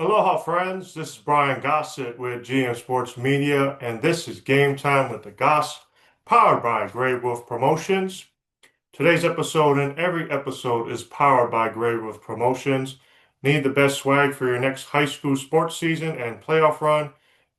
Aloha, friends. This is Brian Gossett with GM Sports Media, and this is Game Time with the Goss, powered by Grey Wolf Promotions. Today's episode and every episode is powered by Grey Wolf Promotions. Need the best swag for your next high school sports season and playoff run?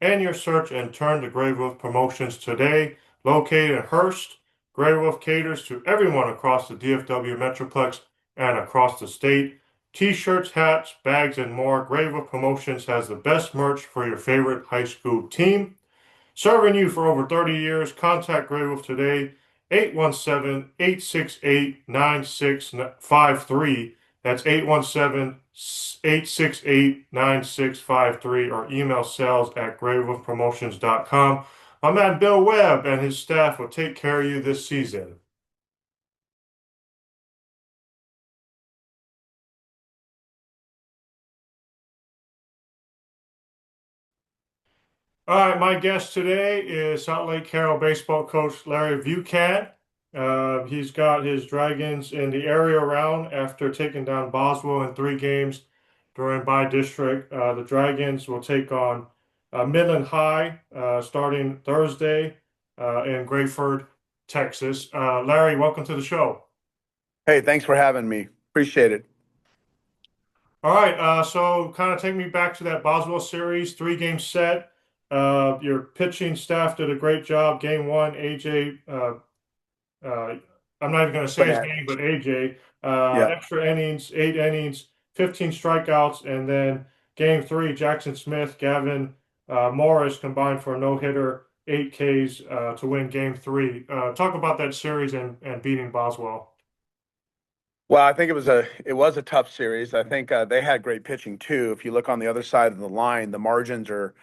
End your search and turn to Grey Wolf Promotions today. Located in Hearst, Grey Wolf caters to everyone across the DFW Metroplex and across the state. T-shirts, hats, bags, and more. Grey Wolf Promotions has the best merch for your favorite high school team. Serving you for over 30 years, contact Grey Wolf today, 817-868-9653. That's 817-868-9653, or email sales at greywolfpromotions.com. My man Bill Webb and his staff will take care of you this season. All right, my guest today is Southlake Carroll baseball coach Larry Vucan. He's got his Dragons in the area around after taking down Boswell in 3 games during by-district. The Dragons will take on Midland High starting Thursday in Grayford, Texas. Larry, welcome to the show. Hey, thanks for having me. Appreciate it. All right, so kind of take me back to that Boswell series, 3 game set. Your pitching staff did a great job. Game one, AJ, uh, I'm not even going to say his Burnett. name, but AJ, Yeah. extra innings, 8 innings, 15 strikeouts, and then game three, Jackson Smith, Gavin Morris combined for a no-hitter, 8 Ks to win game three. Talk about that series and beating Boswell. Well, I think it was a tough series. I think they had great pitching too. If you look on the other side of the line, the margins are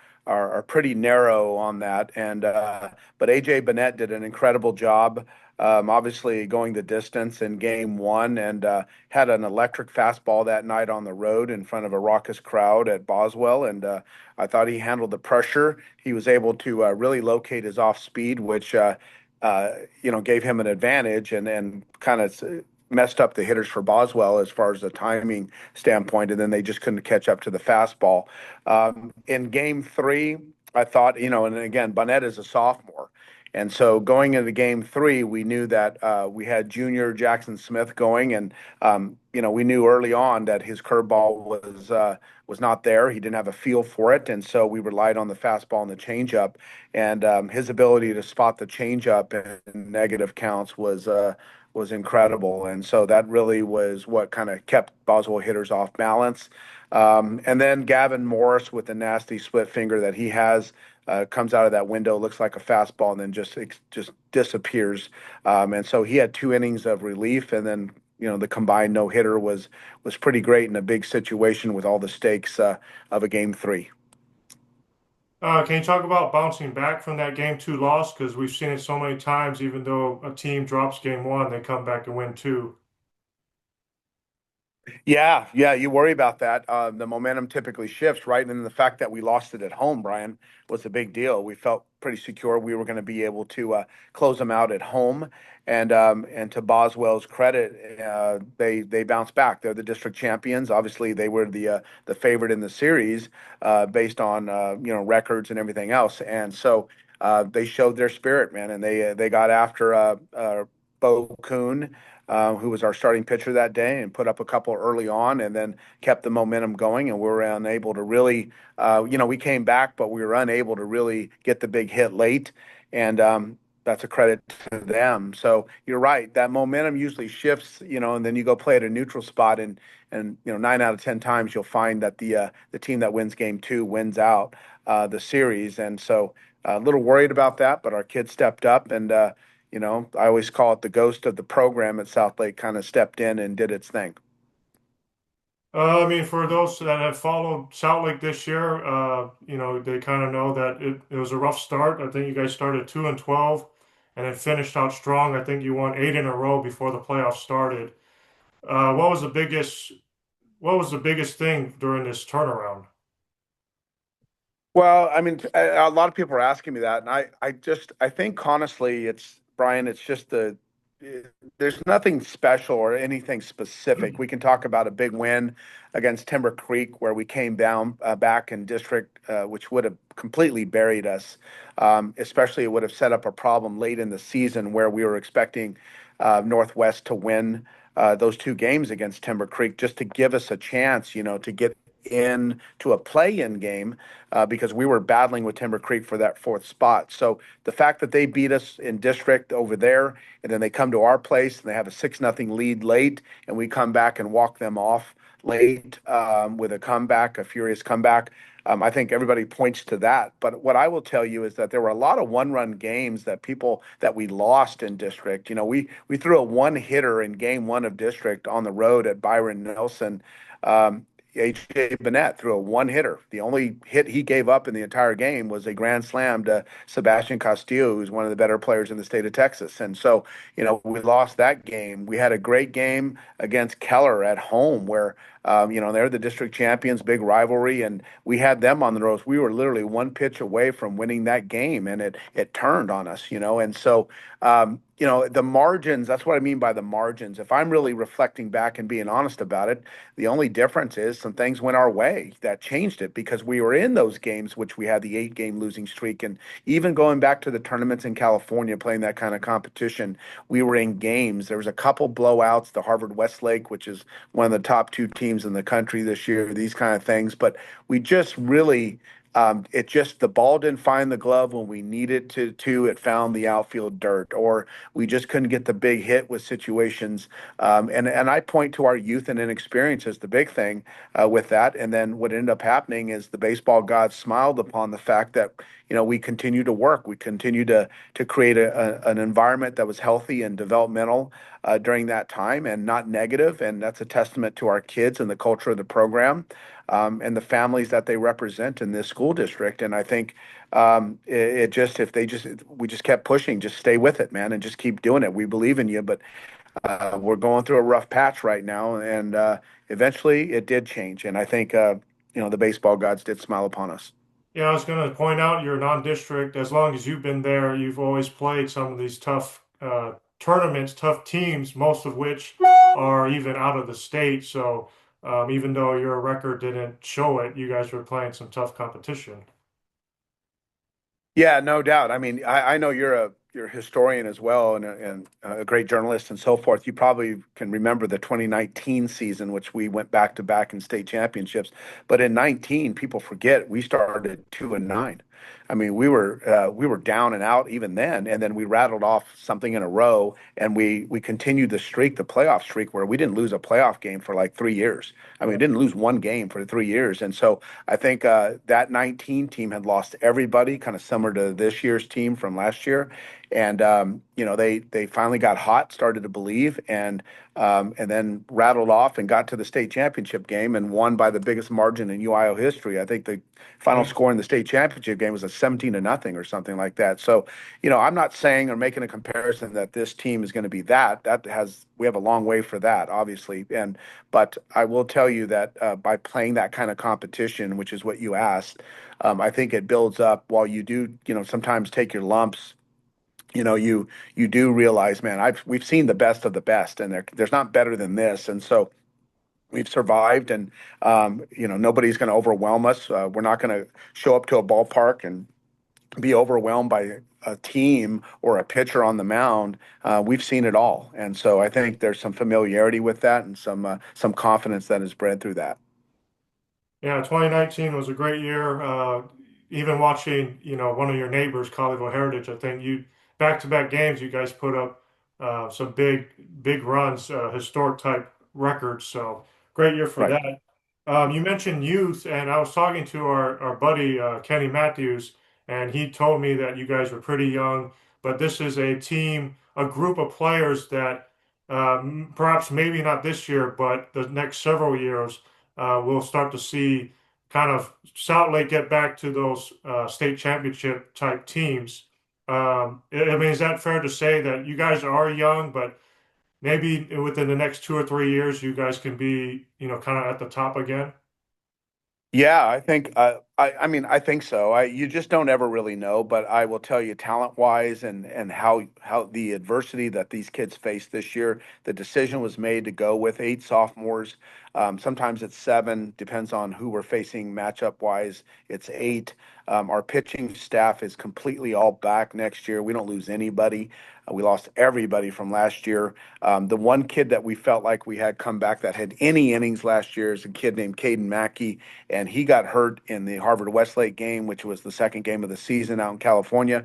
pretty narrow on that. And but AJ Burnett did an incredible job. Obviously going the distance in game one and had an electric fastball that night on the road in front of a raucous crowd at Boswell. And I thought he handled the pressure. He was able to really locate his off speed, which gave him an advantage and kind of messed up the hitters for Boswell as far as the timing standpoint, and then they just couldn't catch up to the fastball. In game three, I thought, and again, Bonnet is a sophomore. And so going into game three, we knew that we had junior Jackson Smith going, and we knew early on that his curveball was not there. He didn't have a feel for it, and so we relied on the fastball and the changeup. And his ability to spot the changeup in negative counts was incredible. And so that really was what kind of kept Boswell hitters off balance. And then Gavin Morris with the nasty split finger that he has comes out of that window, looks like a fastball, and then just disappears. And so he had 2 innings of relief, and then the combined no hitter was pretty great in a big situation with all the stakes of a game three. Can you talk about bouncing back from that game two loss? Because we've seen it so many times, even though a team drops game one, they come back and win two. Yeah, you worry about that. The momentum typically shifts, right? And then the fact that we lost it at home, Brian, was a big deal. We felt pretty secure we were going to be able to close them out at home. And to Boswell's credit, they bounced back. They're the district champions. Obviously, they were the favorite in the series based on records and everything else. And so they showed their spirit, man, and they got after Bo Kuhn, who was our starting pitcher that day, and put up a couple early on, and then kept the momentum going. And we were unable to really, we came back, but we were unable to really get the big hit late, and that's a credit to them. So you're right, that momentum usually shifts, and then you go play at a neutral spot, and 9 out of 10 times you'll find that the team that wins game two wins out the series, and so a little worried about that, but our kids stepped up and. I always call it the ghost of the program at Southlake kind of stepped in and did its thing. I mean, for those that have followed Salt Lake this year, they kind of know that it was a rough start. I think you guys started 2-12 and then finished out strong. I think you won 8 in a row before the playoffs started. What was the biggest thing during this turnaround? Well, I mean, a lot of people are asking me that, and I think honestly, it's Brian, it's just there's nothing special or anything specific. We can talk about a big win against Timber Creek where we came down back in district, which would have completely buried us. Especially it would have set up a problem late in the season where we were expecting Northwest to win those two games against Timber Creek just to give us a chance, to get in to a play-in game because we were battling with Timber Creek for that fourth spot. So the fact that they beat us in district over there, and then they come to our place and they have a 6-0 lead late, and we come back and walk them off late with a comeback, a furious comeback. I think everybody points to that. But what I will tell you is that there were a lot of one-run games that we lost in district. We threw a one hitter in game one of district on the road at Byron Nelson. Um, AJ Bennett threw a one hitter. The only hit he gave up in the entire game was a grand slam to Sebastian Castillo, who's one of the better players in the state of Texas. And so, we lost that game. We had a great game against Keller at home where, they're the district champions, big rivalry, and we had them on the ropes. We were literally one pitch away from winning that game, and it turned on us. And so, the margins, that's what I mean by the margins. If I'm really reflecting back and being honest about it, the only difference is some things went our way that changed it because we were in those games, which we had the 8-game losing streak. And even going back to the tournaments in California, playing that kind of competition, we were in games. There was a couple blowouts, the Harvard Westlake, which is one of the top two teams in the country this year, these kind of things. But we just really, the ball didn't find the glove when we needed to. It found the outfield dirt, or we just couldn't get the big hit with situations. And I point to our youth and inexperience as the big thing with that. And then what ended up happening is the baseball gods smiled upon the fact that we continue to work, we continue to create an environment that was healthy and developmental during that time and not negative. And that's a testament to our kids and the culture of the program and the families that they represent in this school district. And I think it just, if they just, we just kept pushing, just stay with it, man, and just keep doing it. We believe in you, but we're going through a rough patch right now. And eventually it did change. And I think, the baseball gods did smile upon us. Yeah, I was going to point out you're non-district. As long as you've been there, you've always played some of these tough tournaments, tough teams, most of which are even out of the state. So even though your record didn't show it, you guys were playing some tough competition. Yeah, no doubt. I mean, I know you're a historian as well and a great journalist and so forth. You probably can remember the 2019 season, which we went back to back in state championships. But in 19, people forget we started 2-9. I mean, we were down and out even then, and then we rattled off something in a row, and we continued the streak, the playoff streak, where we didn't lose a playoff game for like 3 years. I mean, we didn't lose one game for 3 years, and so I think that 19 team had lost everybody, kind of similar to this year's team from last year, and they finally got hot, started to believe, and then rattled off and got to the state championship game and won by the biggest margin in UIO history. I think the final Yeah. score in the state championship game was a 17-0 or something like that. So, I'm not saying or making a comparison that this team is going to be that. We have a long way for that, obviously. But I will tell you that by playing that kind of competition, which is what you asked, I think it builds up while you do, sometimes take your lumps. You do realize, man, we've seen the best of the best, and there's not better than this. And so we've survived, and nobody's going to overwhelm us. We're not going to show up to a ballpark and be overwhelmed by a team or a pitcher on the mound. We've seen it all, and so I think there's some familiarity with that and some confidence that is bred through that. Yeah, 2019 was a great year. Even watching, one of your neighbors, Colleyville Heritage, I think you back-to-back games, you guys put up some big runs, historic type records. So great year for Right. that. You mentioned youth, and I was talking to our buddy Kenny Matthews, and he told me that you guys were pretty young, but this is a team, a group of players that perhaps maybe not this year, but the next several years we'll start to see kind of Southlake get back to those state championship type teams. I mean, is that fair to say that you guys are young, but maybe within the next 2 or 3 years, you guys can be, kind of at the top again? Yeah, I think I mean, I think so. You just don't ever really know, but I will tell you, talent wise, and how the adversity that these kids faced this year, the decision was made to go with 8 sophomores. Sometimes it's 7, depends on who we're facing matchup wise. It's 8. Our pitching staff is completely all back next year. We don't lose anybody. We lost everybody from last year. The one kid that we felt like we had come back that had any innings last year is a kid named Caden Mackey, and he got hurt in the Harvard Westlake game, which was the second game of the season out in California,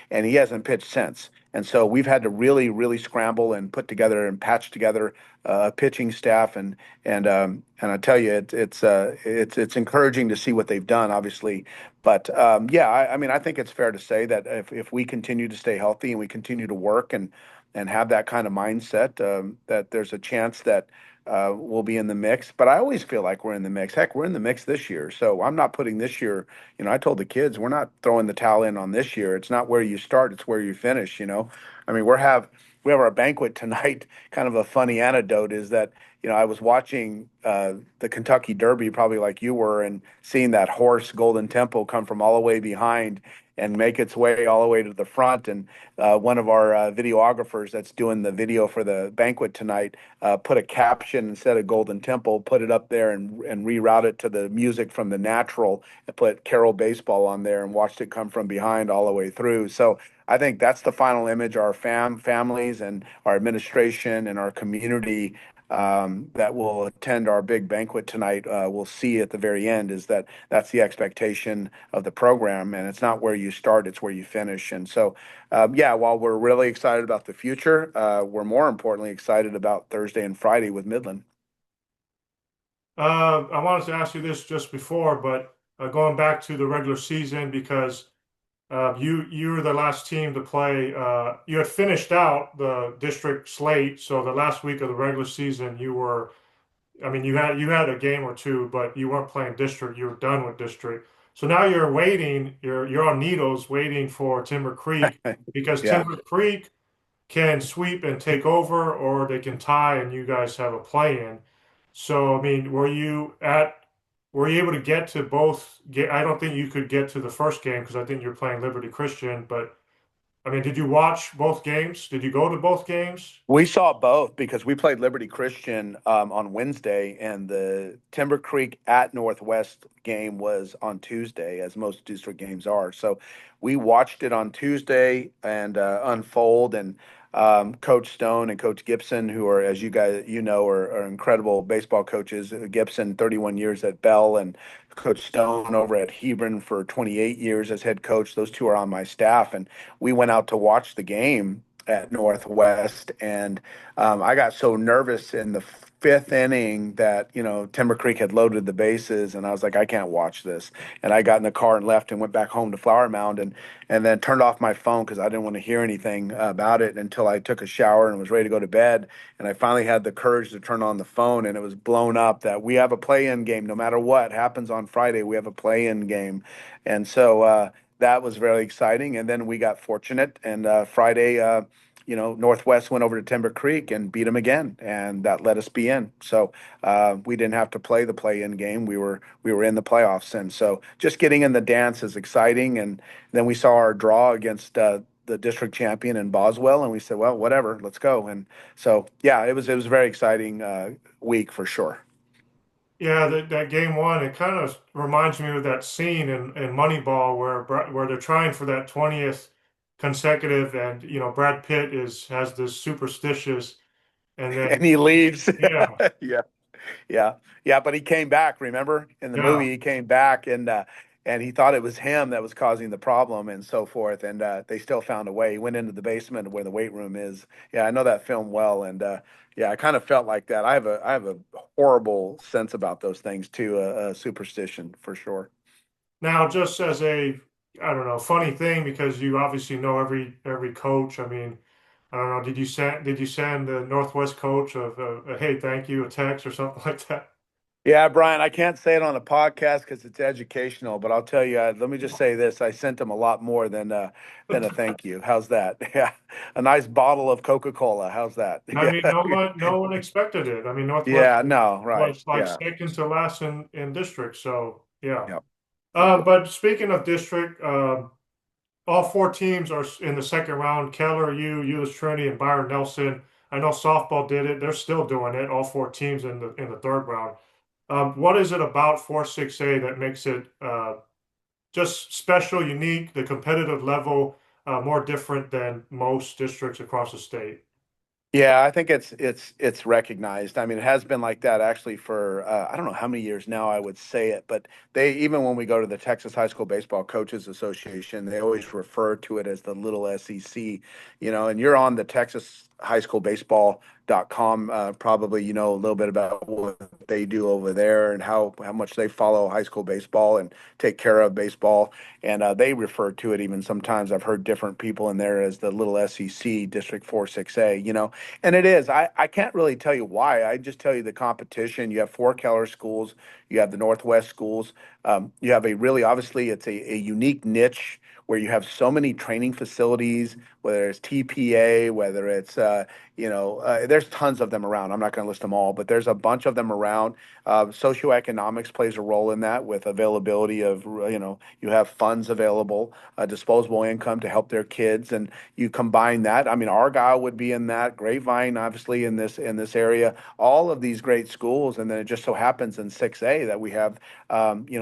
and he hasn't pitched since. And so we've had to really, really scramble and put together and patch together a pitching staff, and I tell you, it's encouraging to see what they've done, obviously. But yeah, I mean, I think it's fair to say that if we continue to stay healthy and we continue to work and have that kind of mindset, that there's a chance that we'll be in the mix. But I always feel like we're in the mix. Heck, we're in the mix this year. So I'm not putting this year, I told the kids, we're not throwing the towel in on this year. It's not where you start, it's where you finish. I mean, we have our banquet tonight. Kind of a funny anecdote is that, I was watching the Kentucky Derby, probably like you were, and seeing that horse Golden Tempo come from all the way behind and make its way all the way to the front. And one of our videographers that's doing the video for the banquet tonight put a caption instead of Golden Temple, put it up there and reroute it to the music from The Natural, and put Carroll Baseball on there and watched it come from behind all the way through. So I think that's the final image our families and our administration and our community that will attend our big banquet tonight will see at the very end, is that that's the expectation of the program, and it's not where you start, it's where you finish. And so yeah, while we're really excited about the future, we're more importantly excited about Thursday and Friday with Midland. I wanted to ask you this just before, but going back to the regular season because you were the last team to play. You had finished out the district slate, so the last week of the regular season, you were. I mean, you had a game or two, but you weren't playing district. You were done with district. So now you're waiting. You're on needles, waiting for Timber Creek because Yeah. Timber Creek can sweep and take over, or they can tie, and you guys have a play-in. So, I mean, were you able to get to both? I don't think you could get to the first game because I think you're playing Liberty Christian. But I mean, did you watch both games? Did you go to both games? We saw both because we played Liberty Christian on Wednesday, and the Timber Creek at Northwest game was on Tuesday, as most district games are. So we watched it on Tuesday and unfold. And Coach Stone and Coach Gibson, who are, as you guys are incredible baseball coaches. Gibson, 31 years at Bell, and Coach Stone over at Hebron for 28 years as head coach. Those two are on my staff, and we went out to watch the game at Northwest, and I got so nervous in the fifth inning that Timber Creek had loaded the bases, and I was like, I can't watch this. And I got in the car and left and went back home to Flower Mound, and then turned off my phone because I didn't want to hear anything about it until I took a shower and was ready to go to bed. And I finally had the courage to turn on the phone, and it was blown up that we have a play-in game. No matter what happens on Friday, we have a play-in game, and so. That was very exciting. And then we got fortunate, and Friday, Northwest went over to Timber Creek and beat them again, and that let us be in. So we didn't have to play the play-in game. We were in the playoffs, and so just getting in the dance is exciting. And then we saw our draw against the district champion in Boswell, and we said, well, whatever, let's go. And so yeah, it was a very exciting week for sure. Yeah, that game one, it kind of reminds me of that scene in Moneyball where they're trying for that 20th consecutive, and Brad Pitt has this superstitious, and And then he leaves. yeah, Yeah. Yeah, yeah, but he came back. Remember, in the yeah. movie, he came back, and he thought it was him that was causing the problem and so forth. And they still found a way. He went into the basement where the weight room is. Yeah, I know that film well, and yeah, I kind of felt like that. I have a horrible sense about those things too. A superstition for sure. Now, just as a I don't know funny thing because you obviously know every coach. I mean, I don't know. Did you send the Northwest coach a hey thank you a text or something like that? Yeah, Brian, I can't say it on a podcast because it's educational, but I'll tell you, let me just say this. I sent him a lot more than a thank you. How's that? Yeah. A nice bottle of Coca-Cola. How's that? I Yeah. mean, no one expected it. I mean, Northwest Yeah, no, right. was like Yeah. second to last in district. So yeah. Yeah. But speaking of district, all four teams are in the second round. Keller, U.S. Trinity, and Byron Nelson. I know softball did it. They're still doing it. All four teams in the third round. What is it about 4-6A that makes it just special, unique, the competitive level more different than most districts across the state? Yeah, I think it's recognized. I mean, it has been like that actually for I don't know how many years now I would say it, but they even when we go to the Texas High School Baseball Coaches Association, they always refer to it as the little SEC, and you're on the Texas High School Baseball.com. Probably you know a little bit about what they do over there and how much they follow high school baseball and take care of baseball. And they refer to it even sometimes. I've heard different people in there as the little SEC District 4-6A. And it is. I can't really tell you why. I just tell you the competition. You have four Keller schools. You have the Northwest schools. You have a really, obviously, it's a unique niche where you have so many training facilities, whether it's TPA, whether it's, there's tons of them around. I'm not going to list them all, but there's a bunch of them around. Socioeconomics plays a role in that with availability of, you have funds available, disposable income to help their kids. And you combine that. I mean, Argyle would be in that, Grapevine, obviously in this area, all of these great schools, and then it just so happens in 6A that we have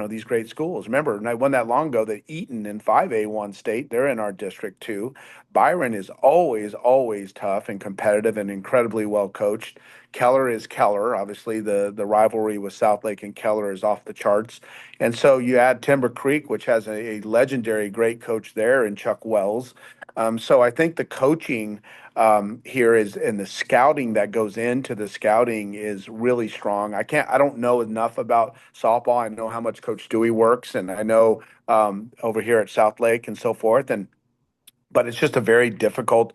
these great schools. Remember, and I won that long ago that Eaton in 5A won state. They're in our district too. Byron is always tough and competitive and incredibly well coached. Keller is Keller. Obviously, the rivalry with Southlake and Keller is off the charts. And so you add Timber Creek, which has a legendary great coach there in Chuck Wells. So I think the coaching here is, and the scouting that goes into the scouting is really strong. I don't know enough about softball. I know how much Coach Dewey works, and I know over here at South Lake and so forth. But it's just a very difficult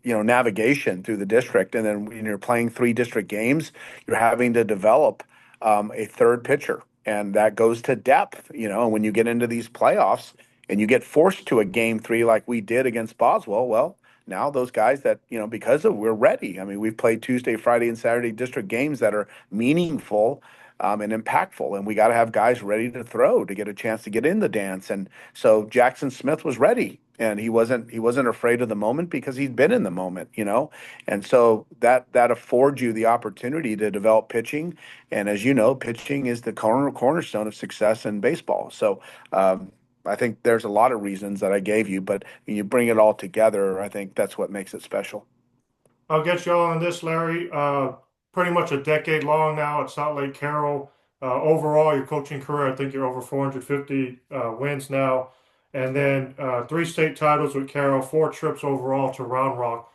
navigation through the district. And then when you're playing three district games, you're having to develop a third pitcher, and that goes to depth. And when you get into these playoffs and you get forced to a game three like we did against Boswell, well, now those guys that because of we're ready. I mean, we've played Tuesday, Friday, and Saturday district games that are meaningful and impactful, and we got to have guys ready to throw to get a chance to get in the dance. And so Jackson Smith was ready, and he wasn't afraid of the moment because he'd been in the moment. And so that affords you the opportunity to develop pitching. And as you know, pitching is the cornerstone of success in baseball. So I think there's a lot of reasons that I gave you, but when you bring it all together, I think that's what makes it special. I'll get you on this, Larry. Pretty much a decade long now at Southlake Carroll. Overall, your coaching career, I think you're over 450 wins now. And then three state titles with Carroll, four trips overall to Round Rock.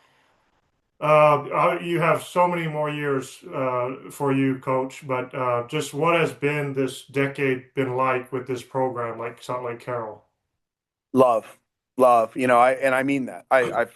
You have so many more years for you, Coach, but just what has been this decade been like with this program, like Southlake Carroll? Love, love. I mean that. I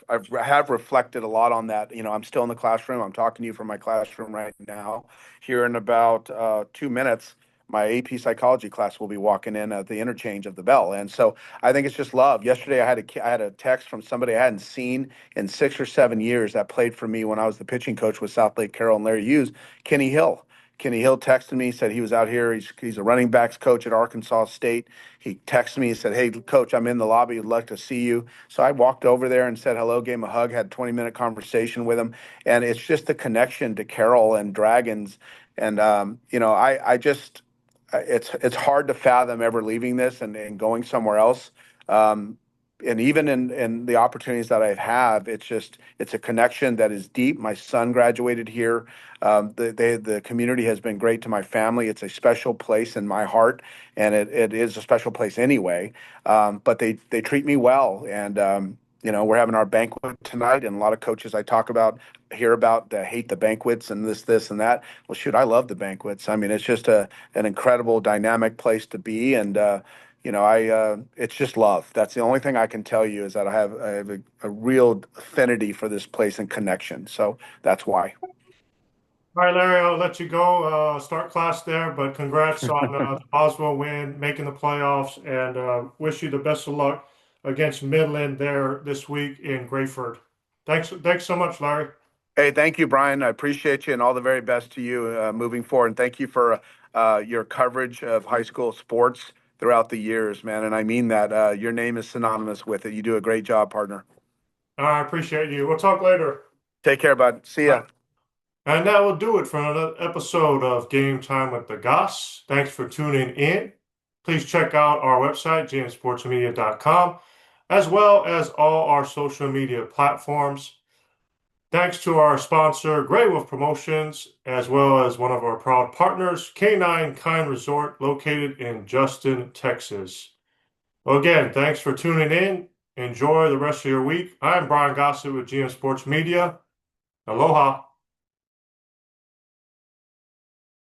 have reflected a lot on that. I'm still in the classroom. I'm talking to you from my classroom right now. Here in about 2 minutes, my AP psychology class will be walking in at the interchange of the bell, and so I think it's just love. Yesterday, I had a text from somebody I hadn't seen in 6 or 7 years that played for me when I was the pitching coach with South Lake Carroll and Larry Hughes, Kenny Hill. Kenny Hill texted me, said he was out here. He's a running backs coach at Arkansas State. He texted me and said, "Hey, coach, I'm in the lobby. Would like to see you." So I walked over there and said hello, gave him a hug, had a 20-minute conversation with him. And it's just the connection to Carroll and Dragons. And, I just, it's hard to fathom ever leaving this and going somewhere else. Um, and even in the opportunities that I've had, it's a connection that is deep. My son graduated here. The community has been great to my family. It's a special place in my heart, and it is a special place anyway. But they treat me well, and we're having our banquet tonight, and a lot of coaches I talk about hear about hate the banquets and this and that. Well, shoot, I love the banquets. I mean, it's just an incredible dynamic place to be, and it's just love. That's the only thing I can tell you is that I have a real affinity for this place and connection. So that's why. All right, Larry, I'll let you go start class there, but congrats on the Boswell win, making the playoffs, and wish you the best of luck against Midland there this week in Grayford. Thanks so much, Larry. Hey, thank you, Brian. I appreciate you and all the very best to you moving forward. And thank you for your coverage of high school sports. throughout the years, man. And I mean that. Your name is synonymous with it. You do a great job, partner. I appreciate you. We'll talk later. Take care, bud. See All right. ya. And that will do it for another episode of Game Time with the Goss. Thanks for tuning in. Please check out our website, gmsportsmedia.com, as well as all our social media platforms. Thanks to our sponsor, Grey Wolf Promotions, as well as one of our proud partners, K9 Kind Resort, located in Justin, Texas. Well, again, thanks for tuning in. Enjoy the rest of your week. I'm Brian Gossett with GM Sports Media. Aloha.